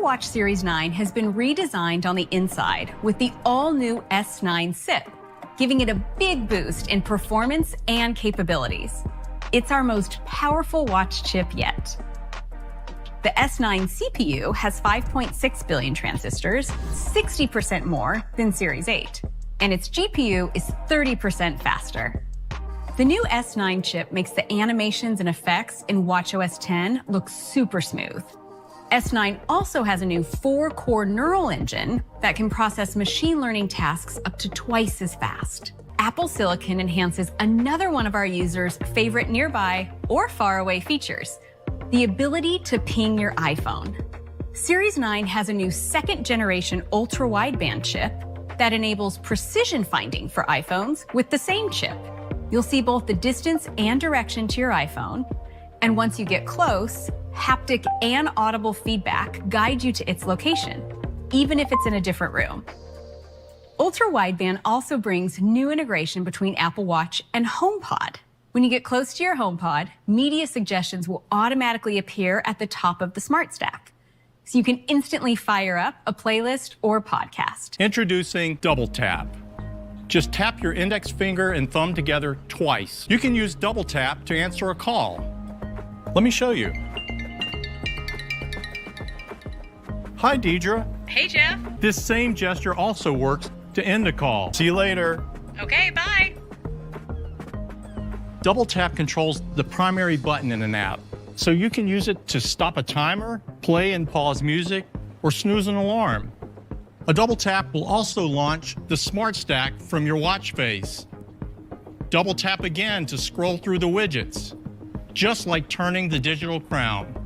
Apple Watch Series 9 has been redesigned on the inside with the all-new S9 SiP, giving it a big boost in performance and capabilities. It's our most powerful watch chip yet. The S9 CPU has 5.6 billion transistors, 60% more than Series 8, and its GPU is 30% faster. The new S9 chip makes the animations and effects in watchOS 10 look super smooth. S9 also has a new 4-core neural engine that can process machine learning tasks up to twice as fast. Apple Silicon enhances another one of our users' favorite nearby or faraway features, the ability to ping your iPhone. Series 9 has a new 2nd-generation ultra-wideband chip that enables precision finding for iPhones with the same chip. You'll see both the distance and direction to your iPhone, and once you get close, haptic and audible feedback guide you to its location, even if it's in a different room. Ultra-wideband also brings new integration between Apple Watch and HomePod. When you get close to your HomePod, media suggestions will automatically appear at the top of the Smart Stack, so you can instantly fire up a playlist or podcast. Introducing Double Tap. Just tap your index finger and thumb together twice. You can use Double Tap to answer a call. Let me show you. Hi, Deidre. Hey, Jeff. This same gesture also works to end a call. See you later. Okay, bye. Double Tap controls the primary button in an app, so you can use it to stop a timer, play and pause music, or snooze an alarm. A double tap will also launch the Smart Stack from your watch face. Double tap again to scroll through the widgets, just like turning the digital crown.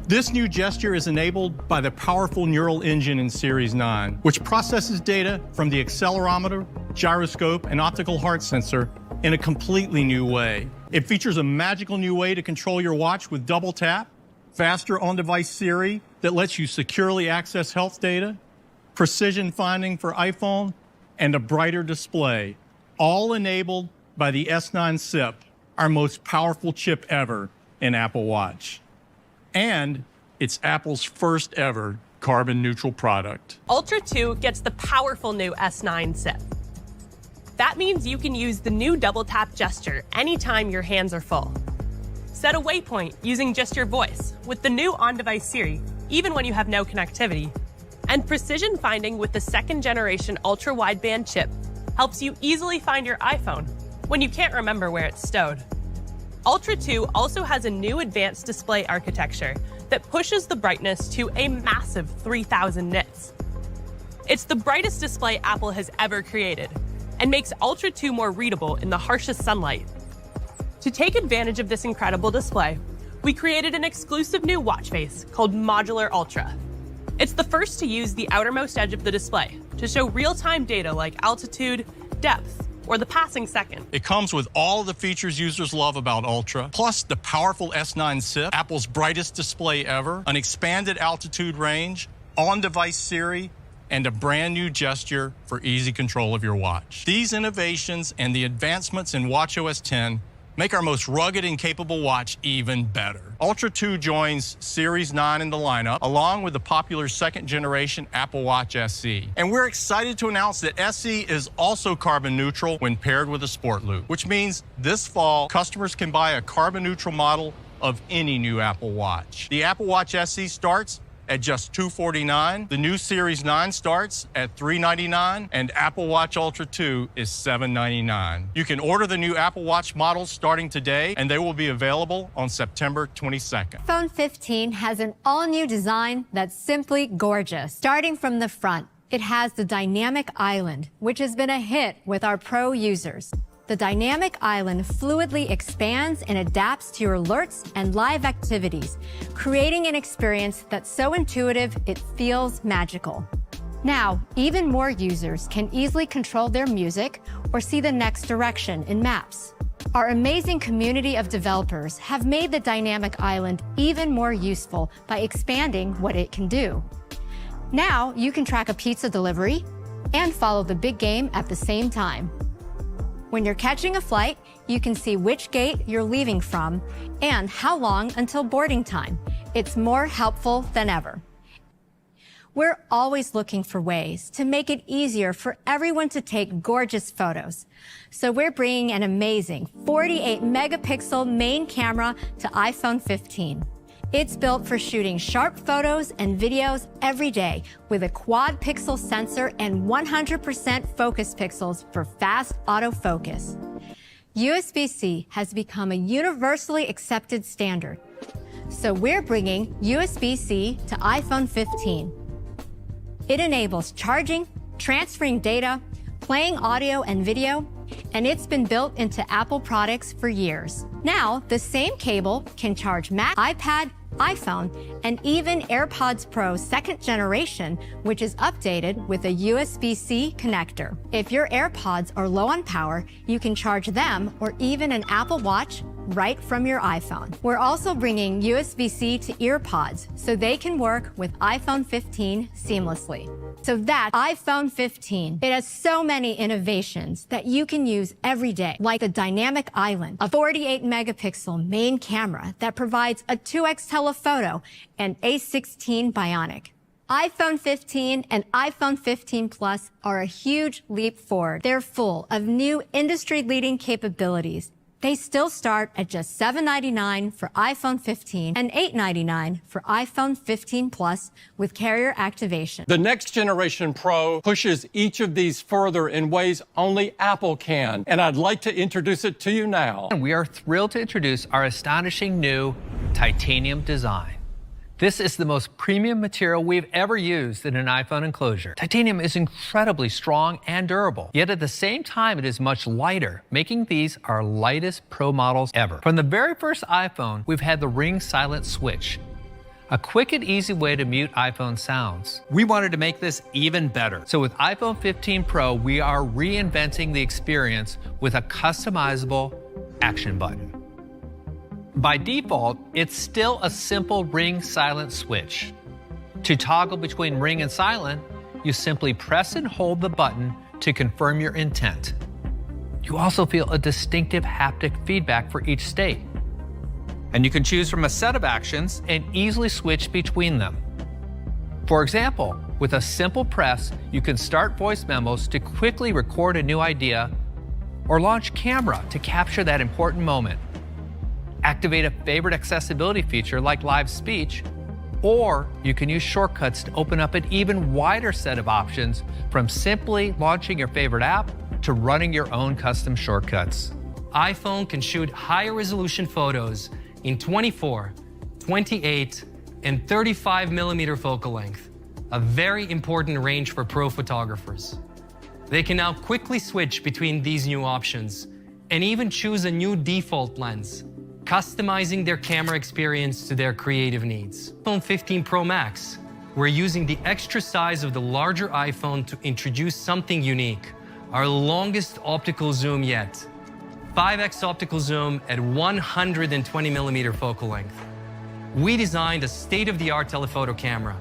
This new gesture is enabled by the powerful neural engine in Series 9, which processes data from the accelerometer, gyroscope, and optical heart sensor in a completely new way. It features a magical new way to control your watch with double tap, faster on-device Siri that lets you securely access health data, precision finding for iPhone, and a brighter display, all enabled by the S9 SiP, our most powerful chip ever in Apple Watch. And it's Apple's first ever carbon neutral product. Ultra 2 gets the powerful new S9 SiP. That means you can use the new double tap gesture anytime your hands are full. Set a waypoint using just your voice with the new on-device Siri, even when you have no connectivity. And precision finding with the 2nd-generation ultra-wideband chip helps you easily find your iPhone when you can't remember where it's stowed. Ultra 2 also has a new advanced display architecture that pushes the brightness to a massive 3,000 nits. It's the brightest display Apple has ever created and makes Ultra 2 more readable in the harshest sunlight. To take advantage of this incredible display, we created an exclusive new watch face called Modular Ultra. It's the first to use the outermost edge of the display to show real-time data like altitude, depth, or the passing second. It comes with all of the features users love about Ultra, plus the powerful S9 SiP, Apple's brightest display ever, an expanded altitude range, on-device Siri, and a brand new gesture for easy control of your watch. These innovations and the advancements in watchOS 10 make our most rugged and capable watch even better. Ultra 2 joins Series 9 in the lineup, along with the popular 2nd-generation Apple Watch SE. And we're excited to announce that SE is also carbon neutral when paired with a Sport Loop, which means this fall, customers can buy a carbon neutral model of any new Apple Watch. The Apple Watch SE starts at just $249. The new Series 9 starts at $399, and Apple Watch Ultra 2 is $799. You can order the new Apple Watch models starting today, and they will be available on September 22nd. iPhone 15 has an all-new design that's simply gorgeous. Starting from the front, it has the dynamic island, which has been a hit with our pro users. The dynamic island fluidly expands and adapts to your alerts and live activities, creating an experience that's so intuitive it feels magical. Now, even more users can easily control their music or see the next direction in Maps. Our amazing community of developers have made the dynamic island even more useful by expanding what it can do. Now, you can track a pizza delivery and follow the big game at the same time. When you're catching a flight, you can see which gate you're leaving from and how long until boarding time. It's more helpful than ever. We're always looking for ways to make it easier for everyone to take gorgeous photos. So we're bringing an amazing 48 megapixel main camera to iPhone 15. It's built for shooting sharp photos and videos every day with a quad pixel sensor and 100% focus pixels for fast autofocus. USB-C has become a universally accepted standard. So we're bringing USB-C to iPhone 15. It enables charging, transferring data, playing audio and video, and it's been built into Apple products for years. Now, the same cable can charge Mac, iPad, iPhone, and even AirPods Pro 2nd generation, which is updated with a USB-C connector. If your AirPods are low on power, you can charge them or even an Apple Watch right from your iPhone. We're also bringing USB-C to EarPods so they can work with iPhone 15 seamlessly. So that's iPhone 15. It has so many innovations that you can use every day, like the Dynamic Island, a 48 megapixel main camera that provides a 2x telephoto and A16 Bionic. iPhone 15 and iPhone 15 Plus are a huge leap forward. They're full of new industry-leading capabilities. They still start at just $799 for iPhone 15 and $899 for iPhone 15 Plus with carrier activation. The next generation Pro pushes each of these further in ways only Apple can, and I'd like to introduce it to you now. And we are thrilled to introduce our astonishing new titanium design. This is the most premium material we've ever used in an iPhone enclosure. Titanium is incredibly strong and durable, yet at the same time it is much lighter, making these our lightest Pro models ever. From the very first iPhone, we've had the ring silent switch, a quick and easy way to mute iPhone sounds. We wanted to make this even better. So with iPhone 15 Pro, we are reinventing the experience with a customizable action button. By default, it's still a simple ring silent switch. To toggle between ring and silent, you simply press and hold the button to confirm your intent. You also feel a distinctive haptic feedback for each state. And you can choose from a set of actions and easily switch between them. For example, with a simple press, you can start voice memos to quickly record a new idea or launch camera to capture that important moment. Activate a favorite accessibility feature like live speech, or you can use shortcuts to open up an even wider set of options, from simply launching your favorite app to running your own custom shortcuts. iPhone can shoot higher resolution photos in 24, 28, and 35 millimeter focal length, a very important range for pro photographers. They can now quickly switch between these new options and even choose a new default lens, customizing their camera experience to their creative needs. iPhone 15 Pro Max, we're using the extra size of the larger iPhone to introduce something unique, our longest optical zoom yet. 5x optical zoom at 120 millimeter focal length. We designed a state-of-the-art telephoto camera.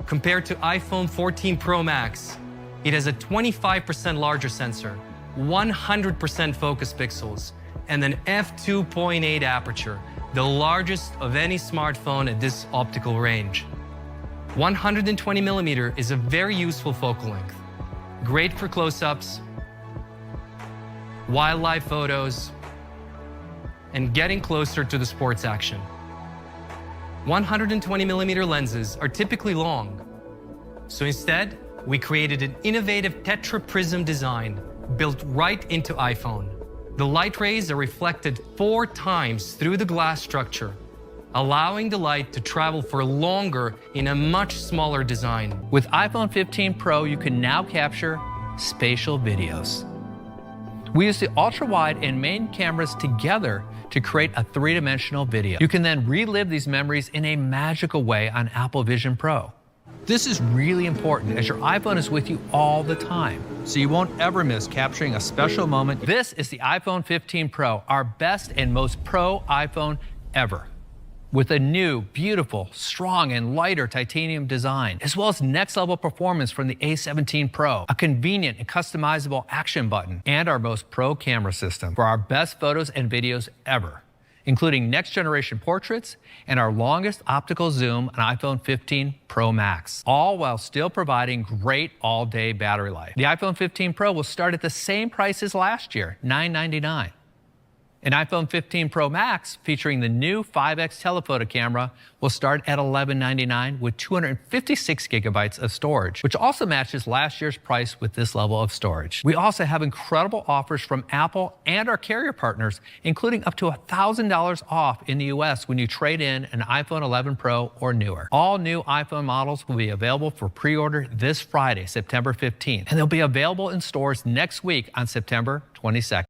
Compared to iPhone 14 Pro Max, it has a 25% larger sensor, 100% focus pixels, and an f2.8 aperture, the largest of any smartphone at this optical range. 120 millimeter is a very useful focal length, great for close-ups, wildlife photos, and getting closer to the sports action. 120 millimeter lenses are typically long, so instead, we created an innovative tetra prism design built right into iPhone. The light rays are reflected 4 times through the glass structure, allowing the light to travel for longer in a much smaller design. With iPhone 15 Pro, you can now capture spatial videos. We use the ultra-wide and main cameras together to create a 3-dimensional video. You can then relive these memories in a magical way on Apple Vision Pro. This is really important as your iPhone is with you all the time, so you won't ever miss capturing a special moment. This is the iPhone 15 Pro, our best and most pro iPhone ever, with a new, beautiful, strong, and lighter titanium design, as well as next-level performance from the A17 Pro, a convenient and customizable action button, and our most pro camera system for our best photos and videos ever. including next-generation portraits and our longest optical zoom on iPhone 15 Pro Max, all while still providing great all-day battery life. The iPhone 15 Pro will start at the same price as last year, $999. An iPhone 15 Pro Max featuring the new 5X telephoto camera will start at $1199 with 256 gigabytes of storage, which also matches last year's price with this level of storage. We also have incredible offers from Apple and our carrier partners, including up to $1,000 off in the US when you trade in an iPhone 11 Pro or newer. All new iPhone models will be available for pre-order this Friday, September 15th, and they'll be available in stores next week on September 22nd.